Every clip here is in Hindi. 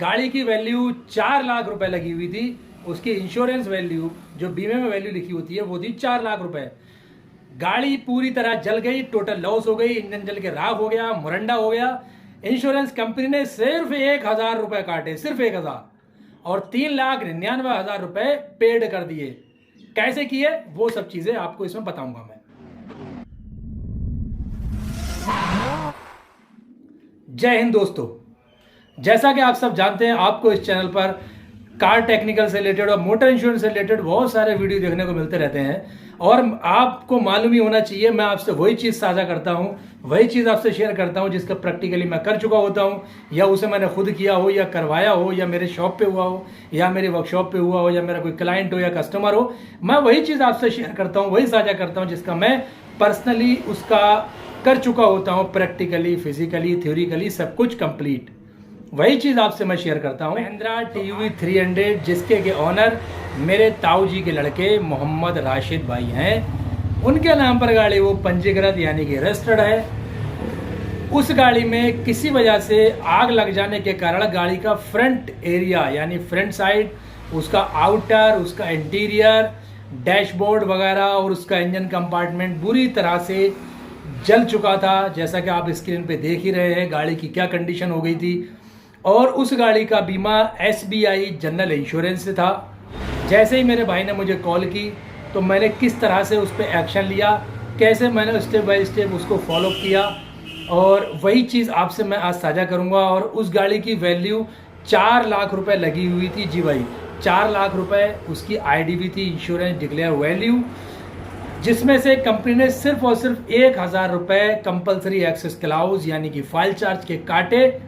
गाड़ी की वैल्यू 4 लाख रुपए लगी हुई थी। उसकी इंश्योरेंस वैल्यू जो बीमे में वैल्यू लिखी होती है वो थी 4 लाख रुपए। गाड़ी पूरी तरह जल गई, टोटल लॉस हो गई, इंजन जल के राख हो गया, मुरंडा हो गया। इंश्योरेंस कंपनी ने सिर्फ 1,000 रुपए काटे, सिर्फ 1,000, और 3,99,000 रुपए पेड कर दिए। कैसे किए वो सब चीजें आपको इसमें बताऊंगा मैं। जय हिंद दोस्तों, जैसा कि आप सब जानते हैं आपको इस चैनल पर कार टेक्निकल से रिलेटेड और मोटर इंश्योरेंस से रिलेटेड बहुत सारे वीडियो देखने को मिलते रहते हैं। और आपको मालूम ही होना चाहिए, मैं आपसे वही चीज़ साझा करता हूं, वही चीज़ आपसे शेयर करता हूं जिसका प्रैक्टिकली मैं कर चुका होता हूं, या उसे मैंने खुद किया हो, या करवाया हो, या मेरे शॉप पे हुआ हो, या मेरे वर्कशॉप पे हुआ हो, या मेरा कोई क्लाइंट हो या कस्टमर हो। मैं वही चीज़ आपसे शेयर करता हूँ, वही साझा करता हूँ जिसका मैं पर्सनली उसका कर चुका होता हूँ, प्रैक्टिकली, फिजिकली, थ्योरिकली सब कुछ कंप्लीट। वही चीज आपसे मैं शेयर करता हूँ। महिंद्रा TUV 300 जिसके के ऑनर मेरे ताऊ जी के लड़के मोहम्मद राशिद भाई हैं, उनके नाम पर गाड़ी वो पंजीकृत यानी कि रजिस्टर्ड है। उस गाड़ी में किसी वजह से आग लग जाने के कारण गाड़ी का फ्रंट एरिया यानी फ्रंट साइड, उसका आउटर, उसका इंटीरियर, डैशबोर्ड वगैरह और उसका इंजन कंपार्टमेंट बुरी तरह से जल चुका था। जैसा कि आप स्क्रीन पे देख ही रहे हैं गाड़ी की क्या कंडीशन हो गई थी। और उस गाड़ी का बीमा SBI जनरल इंश्योरेंस से था। जैसे ही मेरे भाई ने मुझे कॉल की तो मैंने किस तरह से उस पर एक्शन लिया, कैसे मैंने स्टेप बाय स्टेप उसको फॉलो किया, और वही चीज़ आपसे मैं आज साझा करूंगा। और उस गाड़ी की वैल्यू 4 लाख रुपए लगी हुई थी। जी भाई, 4 लाख रुपए उसकी IDV थी, इंश्योरेंस डिक्लेयर वैल्यू, जिसमें से कंपनी ने सिर्फ और सिर्फ 1,000 रुपए कंपल्सरी एक्सेस क्लाउज यानी कि फाइल चार्ज के काटे,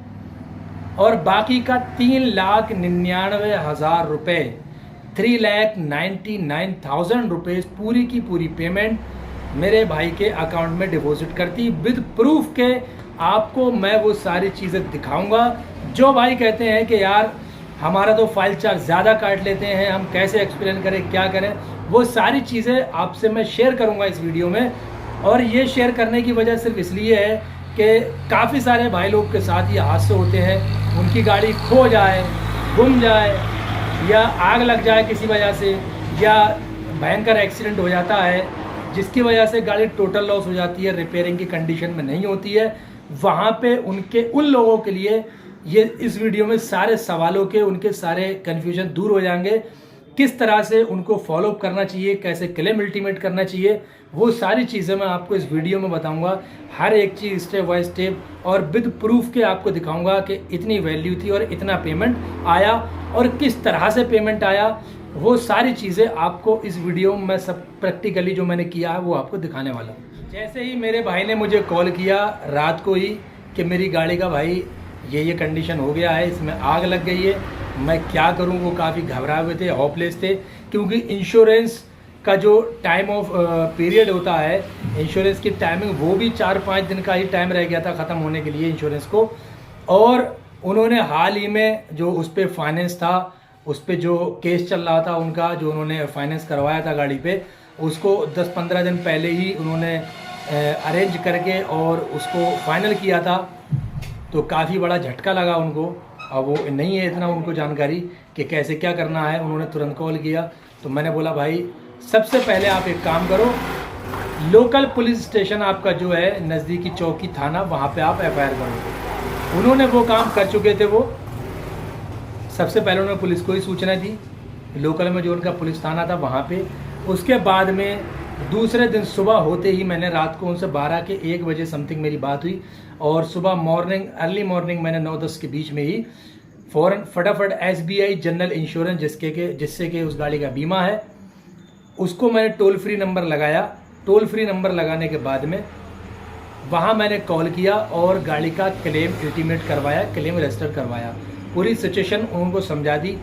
और बाकी का 3,99,000 रुपए, 3,99,000 रुपए पूरी की पूरी पेमेंट मेरे भाई के अकाउंट में डिपॉजिट करती विद प्रूफ के। आपको मैं वो सारी चीज़ें दिखाऊंगा। जो भाई कहते हैं कि यार हमारा तो फाइल चार्ज ज़्यादा काट लेते हैं, हम कैसे एक्सप्लेन करें, क्या करें, वो सारी चीज़ें आपसे मैं शेयर करूंगा इस वीडियो में। और ये शेयर करने की वजह सिर्फ इसलिए है कि काफ़ी सारे भाई लोग के साथ ये हादसे होते हैं, उनकी गाड़ी खो जाए, गुम जाए, या आग लग जाए किसी वजह से, या भयंकर एक्सीडेंट हो जाता है जिसकी वजह से गाड़ी टोटल लॉस हो जाती है, रिपेयरिंग की कंडीशन में नहीं होती है। वहाँ पे उन लोगों के लिए ये इस वीडियो में सारे सवालों के, उनके सारे कन्फ्यूजन दूर हो जाएंगे। किस तरह से उनको फॉलोअप करना चाहिए, कैसे क्लेम अल्टीमेट करना चाहिए, वो सारी चीज़ें मैं आपको इस वीडियो में बताऊंगा। हर एक चीज़ स्टेप बाय स्टेप और विद प्रूफ के आपको दिखाऊंगा कि इतनी वैल्यू थी और इतना पेमेंट आया और किस तरह से पेमेंट आया। वो सारी चीज़ें आपको इस वीडियो में सब प्रैक्टिकली जो मैंने किया है वो आपको दिखाने वाला हूँ। जैसे ही मेरे भाई ने मुझे कॉल किया रात को ही कि मेरी गाड़ी का भाई ये कंडीशन हो गया है, इसमें आग लग गई है, मैं क्या करूं, वो काफ़ी घबराए हुए थे, होपलेस थे, क्योंकि इंश्योरेंस का जो टाइम ऑफ पीरियड होता है, इंश्योरेंस की टाइमिंग वो भी 4-5 दिन का ही टाइम रह गया था ख़त्म होने के लिए इंश्योरेंस को। और उन्होंने हाल ही में जो उस पर फाइनेंस था, उस पर जो केस चल रहा था उनका, जो उन्होंने फाइनेंस करवाया था गाड़ी पे, उसको 10-15 दिन पहले ही उन्होंने अरेंज करके और उसको फाइनल किया था। तो काफ़ी बड़ा झटका लगा उनको। अब वो नहीं है इतना उनको जानकारी कि कैसे क्या करना है। उन्होंने तुरंत कॉल किया तो मैंने बोला भाई सबसे पहले आप एक काम करो, लोकल पुलिस स्टेशन आपका जो है नज़दीकी चौकी थाना, वहाँ पे आप FIR करो। उन्होंने वो काम कर चुके थे। वो सबसे पहले उन्होंने पुलिस को ही सूचना दी, लोकल में जो उनका पुलिस थाना था वहाँ पे। उसके बाद में दूसरे दिन सुबह होते ही मैंने रात को उनसे 12 के 1 बजे समथिंग मेरी बात हुई, और सुबह मॉर्निंग, अर्ली मॉर्निंग मैंने 9-10 के बीच में ही फ़ौरन फटाफट SBI जनरल इंश्योरेंस जिससे कि उस गाड़ी का बीमा है, उसको मैंने टोल फ्री नंबर लगाया। टोल फ्री नंबर लगाने के बाद में वहाँ मैंने कॉल किया और गाड़ी का क्लेम अल्टीमेट करवाया, क्लेम रजिस्टर करवाया। पूरी सिचुएशन उनको समझा दी,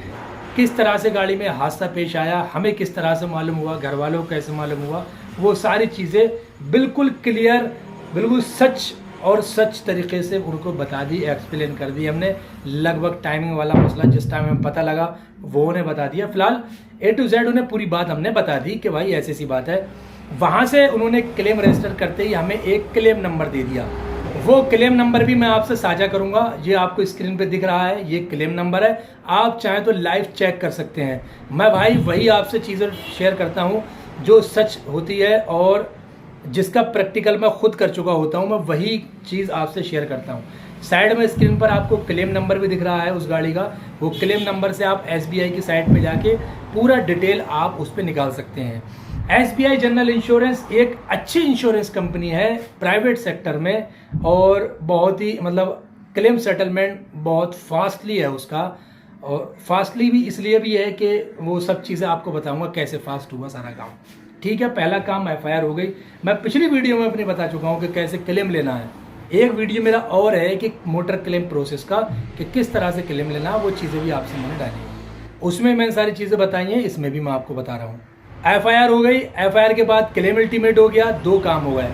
किस तरह से गाड़ी में हादसा पेश आया, हमें किस तरह से मालूम हुआ, घर वालों को कैसे मालूम हुआ, वो सारी चीज़ें बिल्कुल क्लियर, बिल्कुल सच और सच तरीके से उनको बता दी, एक्सप्लेन कर दी हमने। लगभग टाइमिंग वाला मसला जिस टाइम हमें पता लगा वो उन्हें बता दिया। फिलहाल A to Z उन्हें पूरी बात हमने बता दी कि भाई ऐसी सी बात है। वहाँ से उन्होंने क्लेम रजिस्टर करते ही हमें एक क्लेम नंबर दे दिया। वो क्लेम नंबर भी मैं आपसे साझा करूंगा। ये आपको स्क्रीन पे दिख रहा है, ये क्लेम नंबर है। आप चाहें तो लाइव चेक कर सकते हैं। मैं भाई वही आपसे चीज़ें शेयर करता हूं जो सच होती है और जिसका प्रैक्टिकल मैं खुद कर चुका होता हूं। मैं वही चीज़ आपसे शेयर करता हूं। साइड में स्क्रीन पर आपको क्लेम नंबर भी दिख रहा है उस गाड़ी का। वो क्लेम नंबर से आप SBI की साइट पे जाके पूरा डिटेल आप उस पर निकाल सकते हैं। SBI जनरल इंश्योरेंस एक अच्छी इंश्योरेंस कंपनी है प्राइवेट सेक्टर में, और बहुत ही मतलब क्लेम सेटलमेंट बहुत फास्टली है उसका। और फास्टली भी इसलिए भी है कि वो सब चीज़ें आपको बताऊंगा कैसे फास्ट हुआ सारा काम। ठीक है, पहला काम FIR हो गई। मैं पिछली वीडियो में अपनी बता चुका हूँ कि कैसे क्लेम लेना है। एक वीडियो मेरा और है कि मोटर क्लेम प्रोसेस का, कि किस तरह से क्लेम लेना, वो चीज़ें भी आपसे मैंने डाली, उसमें मैंने सारी चीज़ें बताई हैं, इसमें भी मैं आपको बता रहा हूँ। FIR हो गई। FIR के बाद क्लेम अल्टीमेट हो गया, 2 काम हो गए।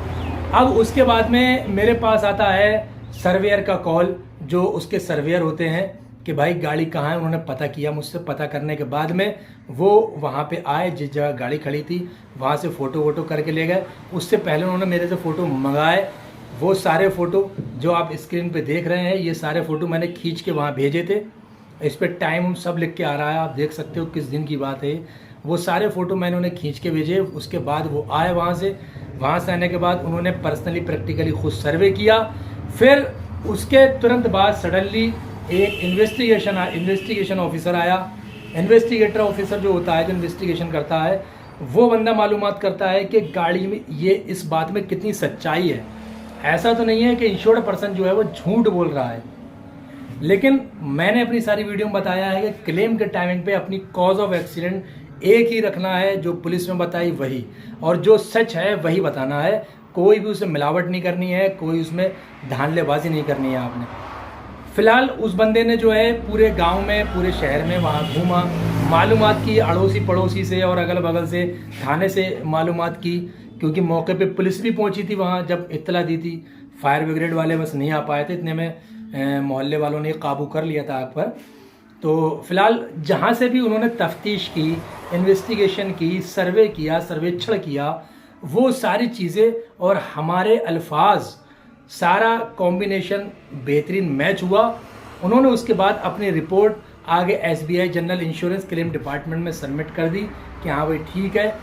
अब उसके बाद में मेरे पास आता है सर्वेयर का कॉल, जो उसके सर्वेयर होते हैं कि भाई गाड़ी कहाँ है। उन्होंने पता किया मुझसे, पता करने के बाद में वो वहाँ पे आए जिस जगह गाड़ी खड़ी थी, वहाँ से फ़ोटो वोटो करके ले गए। उससे पहले उन्होंने मेरे से फ़ोटो मंगाए। वो सारे फ़ोटो जो आप स्क्रीन पे देख रहे हैं, ये सारे फ़ोटो मैंने खींच के वहाँ भेजे थे। इस पर टाइम सब लिख के आ रहा है, आप देख सकते हो किस दिन की बात है। वो सारे फ़ोटो मैंने उन्हें खींच के भेजे। उसके बाद वो आए वहाँ से आने के बाद उन्होंने पर्सनली प्रैक्टिकली खुद सर्वे किया। फिर उसके तुरंत बाद सडनली एक इन्वेस्टिगेशन ऑफिसर आया। इन्वेस्टिगेटर ऑफिसर जो होता है, जो इन्वेस्टिगेशन करता है, वो बंदा मालूमात करता है कि गाड़ी में ये इस बात में कितनी सच्चाई है। ऐसा तो नहीं है कि इंश्योर्ड पर्सन जो है वो झूठ बोल रहा है, लेकिन मैंने अपनी सारी वीडियो में बताया है कि क्लेम के टाइमिंग पे अपनी कॉज ऑफ एक्सीडेंट एक ही रखना है, जो पुलिस में बताई वही, और जो सच है वही बताना है। कोई भी उसमें मिलावट नहीं करनी है, कोई उसमें धांधलेबाजी नहीं करनी है आपने। फिलहाल उस बंदे ने जो है पूरे गांव में, पूरे शहर में वहाँ घूमा, मालूमात की अड़ोसी पड़ोसी से और अगल बगल से, थाने से मालूमात की, क्योंकि मौके पे पुलिस भी पहुंची थी वहाँ जब इत्तला दी थी। फायर ब्रिगेड वाले बस नहीं आ पाए थे, इतने में मोहल्ले वालों ने काबू कर लिया था आग पर। तो फिलहाल जहाँ से भी उन्होंने तफ्तीश की, इन्वेस्टिगेशन की, सर्वे किया, सर्वेक्षण किया, वो सारी चीज़ें और हमारे अल्फाज, सारा कॉम्बिनेशन बेहतरीन मैच हुआ। उन्होंने उसके बाद अपनी रिपोर्ट आगे SBI general insurance claim department में सबमिट कर दी कि हाँ भाई ठीक है।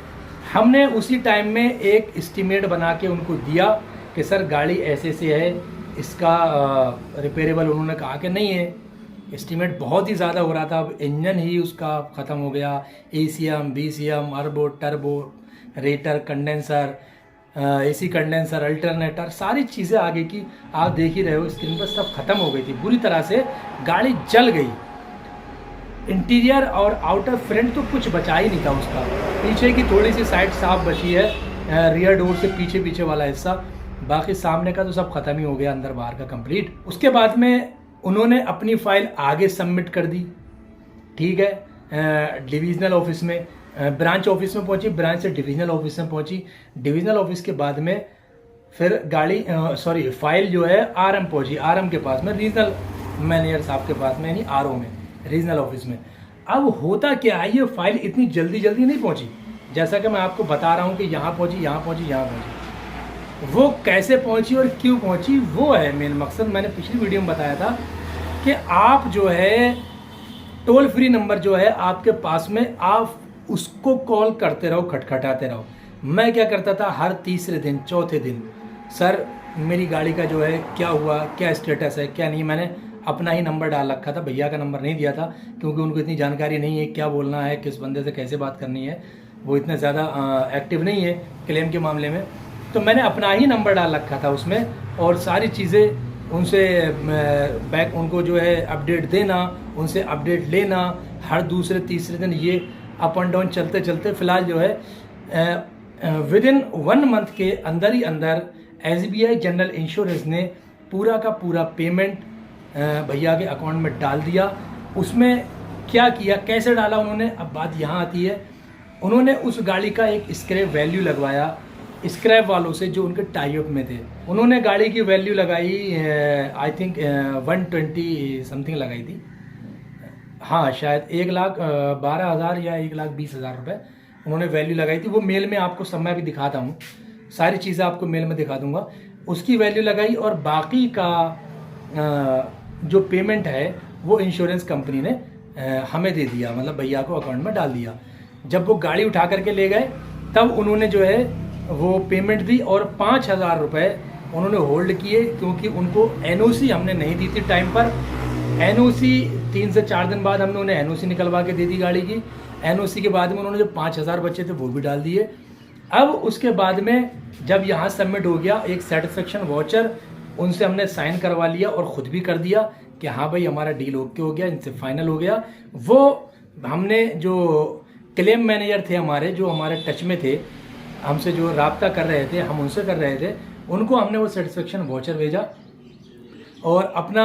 हमने उसी टाइम में एक एस्टीमेट बना के उनको दिया कि सर गाड़ी ऐसे से है, इसका रिपेयरेबल। उन्होंने कहा कि नहीं है। एस्टीमेट बहुत ही ज़्यादा हो रहा था, अब इंजन ही उसका ख़त्म हो गया, ACM, BCM, अर्बो, टर्बो, रेटर, कंडेंसर, AC कंडेंसर, अल्टरनेटर, सारी चीज़ें आगे की आप देख ही रहे हो स्क्रीन पर, सब खत्म हो गई थी बुरी तरह से। गाड़ी जल गई। इंटीरियर और आउटर फ्रंट तो कुछ बचा ही नहीं था उसका। पीछे की थोड़ी सी साइड साफ बची है, रियर डोर से पीछे वाला हिस्सा, बाकी सामने का तो सब खत्म ही हो गया, अंदर बाहर का कंप्लीट। उसके बाद में उन्होंने अपनी फाइल आगे सबमिट कर दी। ठीक है, डिविजनल ऑफिस में, ब्रांच ऑफिस में पहुंची, ब्रांच से डिविजनल ऑफिस में पहुंची। डिविजनल ऑफिस के बाद में फिर गाड़ी फाइल जो है RM पहुंची, RM के पास में, रीजनल मैनेजर साहब के पास में, यानी RO में, रीजनल ऑफिस में। अब होता क्या है, ये फाइल इतनी जल्दी नहीं पहुंची, जैसा कि मैं आपको बता रहा हूं कि यहाँ पहुंची। वो कैसे पहुंची और क्यों पहुंची, वो है मेन मकसद। मैंने पिछली वीडियो में बताया था कि आप जो है टोल फ्री नंबर जो है आपके पास में, आप उसको कॉल करते रहो, खटखटाते रहो। मैं क्या करता था, हर तीसरे दिन, चौथे दिन, सर मेरी गाड़ी का जो है क्या हुआ, क्या स्टेटस है, क्या नहीं। मैंने अपना ही नंबर डाल रखा था, भैया का नंबर नहीं दिया था, क्योंकि उनको इतनी जानकारी नहीं है क्या बोलना है, किस बंदे से कैसे बात करनी है। वो इतने ज़्यादा एक्टिव नहीं है क्लेम के मामले में। तो मैंने अपना ही नंबर डाल रखा था उसमें, और सारी चीज़ें उनसे बैक, उनको जो है अपडेट देना, उनसे अपडेट लेना, हर दूसरे तीसरे दिन, ये अप एंड डाउन चलते फिलहाल जो है विदिन 1 मंथ के अंदर ही अंदर SBI जनरल इंश्योरेंस ने पूरा का पूरा पेमेंट भैया के अकाउंट में डाल दिया। उसमें क्या किया, कैसे डाला उन्होंने, अब बात यहाँ आती है। उन्होंने उस गाड़ी का एक स्क्रैप वैल्यू लगवाया स्क्रैप वालों से जो उनके टाई अप में थे। उन्होंने गाड़ी की वैल्यू लगाई आई थिंक 120 समथिंग लगाई थी, हाँ शायद 1,12,000 या 1,20,000 रुपये उन्होंने वैल्यू लगाई थी। वो मेल में आपको सब मैं भी दिखाता हूँ, सारी चीज़ें आपको मेल में दिखा दूंगा। उसकी वैल्यू लगाई और बाकी का जो पेमेंट है वो इंश्योरेंस कंपनी ने हमें दे दिया, मतलब भैया को अकाउंट में डाल दिया। जब वो गाड़ी उठा करके ले गए तब उन्होंने जो है वो पेमेंट दी और 5,000 रुपये उन्होंने होल्ड किए, क्योंकि उनको एनओसी हमने नहीं दी थी टाइम पर। एनओसी 3 से 4 दिन बाद हमने उन्हें एनओसी निकलवा के दे दी गाड़ी की। एनओसी के बाद में उन्होंने जो 5,000 बचे थे वो भी डाल दिए। अब उसके बाद में जब यहाँ सबमिट हो गया एक सेटिस्फेक्शन वाउचर, उनसे हमने साइन करवा लिया और ख़ुद भी कर दिया कि हाँ भाई हमारा डील ओके हो गया, इनसे फाइनल हो गया। वो हमने जो क्लेम मैनेजर थे हमारे, जो हमारे टच में थे, हमसे जो राब्ता कर रहे थे, हम उनसे कर रहे थे, उनको हमने वो सेटिस्फेक्शन वाउचर भेजा और अपना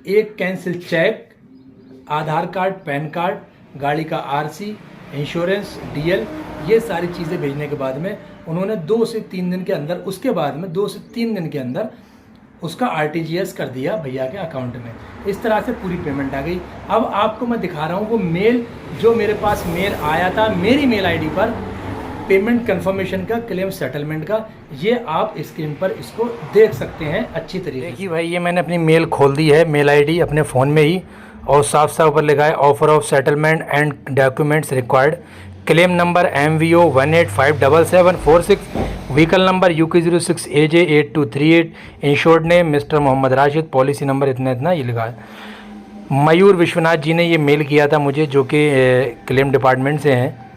एक कैंसिल चेक, आधार कार्ड, पैन कार्ड, गाड़ी का आरसी, इंश्योरेंस, डीएल, ये सारी चीज़ें भेजने के बाद में उन्होंने 2 से 3 दिन के अंदर, उसके बाद में 2 से 3 दिन के अंदर उसका आरटीजीएस कर दिया भैया के अकाउंट में। इस तरह से पूरी पेमेंट आ गई। अब आपको मैं दिखा रहा हूँ वो मेल, जो मेरे पास मेल आया था मेरी मेल आईडी पर, पेमेंट कंफर्मेशन का, क्लेम सेटलमेंट का। ये आप स्क्रीन पर इसको देख सकते हैं अच्छी तरीके से। देखिए भाई, ये मैंने अपनी मेल खोल दी है, मेल आईडी अपने फ़ोन में ही, और साफ साफ ऊपर लिखा है offer of settlement and documents required, claim number MVO 1857746, vehicle number UK06 AJ8238, insured name mister Mohammed Rashid, policy number इतना इतना, ये लिखा है। मयूर विश्वनाथ जी ने ये मेल किया था मुझे, जो कि क्लेम डिपार्टमेंट से हैं।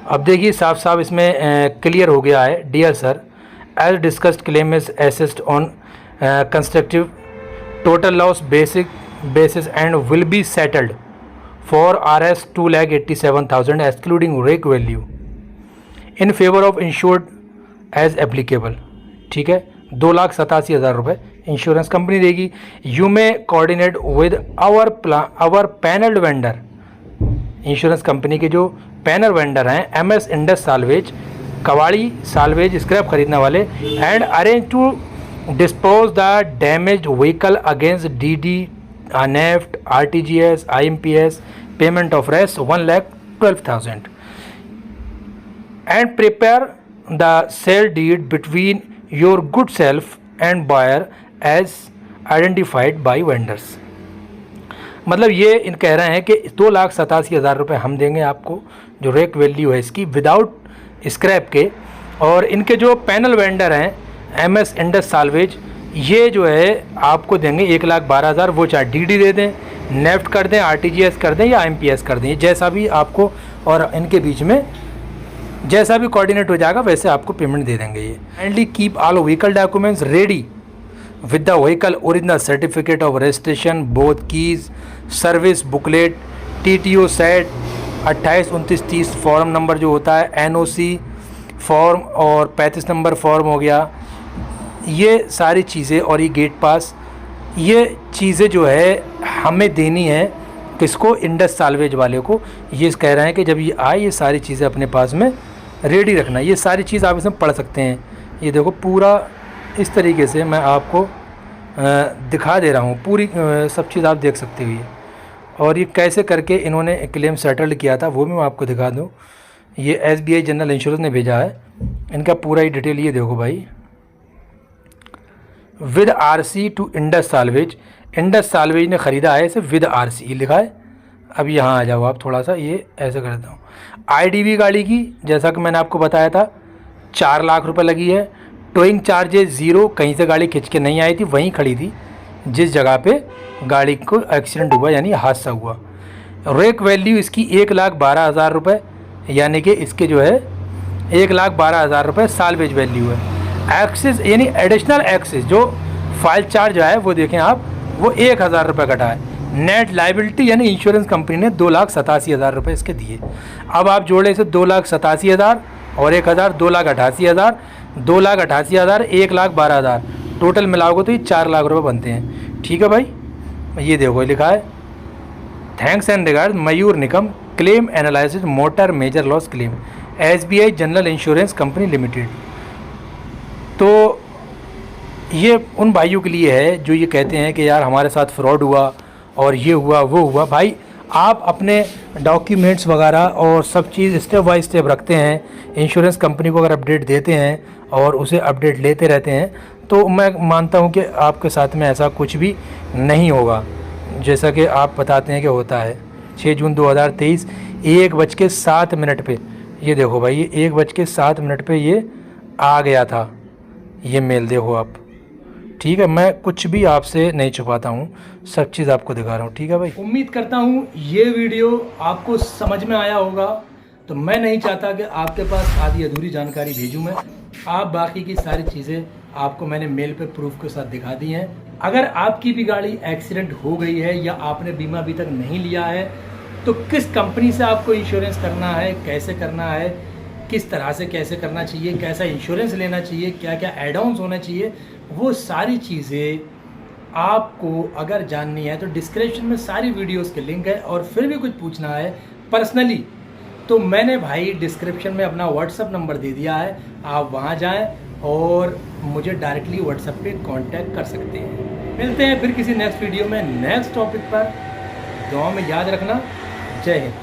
अब देखिए साफ साफ इसमें क्लियर हो गया है। Dear sir, as discussed claim is assessed on constructive total loss basis and will be settled for Rs 2,87,000 excluding rake value in favor of insured as applicable। ठीक है, 2,87,000 रुपये इंश्योरेंस कंपनी देगी। You may coordinate with our panelled vendor, insurance company के जो पैनल वेंडर हैं MS इंडस साल्वेज, कवाड़ी साल्वेज स्क्रैप खरीदने वाले, and arrange to dispose the damage vehicle against DD, NEFT, RTGS, IMPS, payment of rest 1,12,000 and prepare the sale deed between your good self and buyer as identified by vendors। मतलब ये इन कह रहे हैं कि 2,87,000 रुपये हम देंगे आपको, जो रेक वैल्यू है इसकी विदाउट स्क्रैप के, और इनके जो पैनल वेंडर हैं MS इंडस साल्वेज, ये जो है आपको देंगे 1,12,000। वो चाहे DD दे दें, नेफ्ट कर दें, RTGS कर दें या IMPS कर दें, जैसा भी आपको और इनके बीच में जैसा भी कोऑर्डिनेट हो जाएगा वैसे आपको पेमेंट दे देंगे ये। Kindly keep all vehicle documents ready with the vehicle original certificate of registration, both keys, service booklet, TTO set 28, 29, 30 form number जो होता है, NOC फॉर्म और 35 नंबर फॉर्म हो गया, ये सारी चीज़ें, और ये गेट पास, ये चीज़ें जो है हमें देनी है किसको, इंडस साल्वेज वाले को। ये कह रहे हैं कि जब ये आए ये सारी चीज़ें अपने पास में रेडी रखना। ये सारी चीज़ आप इसमें पढ़ सकते हैं। ये देखो पूरा इस तरीके से मैं आपको दिखा दे रहा हूँ, पूरी सब चीज़ आप देख सकते हो ये। और ये कैसे करके इन्होंने क्लेम सेटल्ड किया था वो भी मैं आपको दिखा दूँ। ये SBI जनरल इंश्योरेंस ने भेजा है, इनका पूरा ही डिटेल ये देखो भाई। With RC to Indus salvage, Indus salvage ने ख़रीदा है इसे विद RC, ये लिखा है। अब यहाँ आ जाओ आप, थोड़ा सा ये ऐसे करता हूँ। IDV गाड़ी की, जैसा कि मैंने आपको बताया था, 4 लाख रुपए लगी है। टोइंग चार्जेस 0, कहीं से गाड़ी खिंच के नहीं आई थी, वहीं खड़ी थी जिस जगह पे गाड़ी को एक्सीडेंट हुआ यानी हादसा हुआ। रेक वैल्यू इसकी 1,12,000 रुपये, यानी कि इसके जो है 1,12,000 रुपये साल्वेज वैल्यू है। एक्सेस यानी एडिशनल एक्सेस जो फाइल चार्ज है वो देखें आप, वो 1,000 रुपये कटा है। नेट लाइबिलिटी यानी इंश्योरेंस कंपनी ने 2,87,000 रुपये इसके दिए। अब आप जोड़े इसे 2,87,000 और 1,000, 2,88,000, 2,88,000, 1,12,000, टोटल मिलाओगे तो ये 4 लाख रुपये बनते हैं। ठीक है भाई, ये देखो लिखा है thanks and regard Mayur Nikam, claim analysis motor major loss claim, SBI general insurance company limited. तो ये उन भाइयों के लिए है जो ये कहते हैं कि यार हमारे साथ फ्रॉड हुआ और ये हुआ वो हुआ। भाई आप अपने डॉक्यूमेंट्स वगैरह और सब चीज़ स्टेप बाय स्टेप रखते हैं। इंश्योरेंस कंपनी को अगर अपडेट देते हैं और उसे अपडेट लेते रहते हैं तो मैं मानता हूं कि आपके साथ में ऐसा कुछ भी नहीं होगा, जैसा कि आप बताते हैं कि होता है। 6 जून 2023 1:07 पे, ये देखो भाई, ये 1:07 पे ये आ गया था, ये मेल देखो आप। ठीक है, मैं कुछ भी आपसे नहीं छुपाता हूँ, सब चीज़ आपको दिखा रहा हूँ। ठीक है भाई, उम्मीद करता हूँ ये वीडियो आपको समझ में आया होगा। तो मैं नहीं चाहता कि आपके पास आधी अधूरी जानकारी भेजूँ मैं। आप बाकी की सारी चीज़ें आपको मैंने मेल पे प्रूफ के साथ दिखा दी हैं। अगर आपकी भी गाड़ी एक्सीडेंट हो गई है या आपने बीमा अभी तक नहीं लिया है तो किस कंपनी से आपको इंश्योरेंस करना है, कैसे करना है, किस तरह से कैसे करना चाहिए, कैसा इंश्योरेंस लेना चाहिए, क्या क्या एड ऑन्स होना चाहिए, वो सारी चीज़ें आपको अगर जाननी है तो डिस्क्रिप्शन में सारी वीडियोस के लिंक है। और फिर भी कुछ पूछना है पर्सनली तो मैंने भाई डिस्क्रिप्शन में अपना व्हाट्सअप नंबर दे दिया है, आप वहाँ जाएं और मुझे डायरेक्टली व्हाट्सएप पे कांटेक्ट कर सकते हैं। मिलते हैं फिर किसी नेक्स्ट वीडियो में नेक्स्ट टॉपिक पर। दुआ में याद रखना। जय हिंद।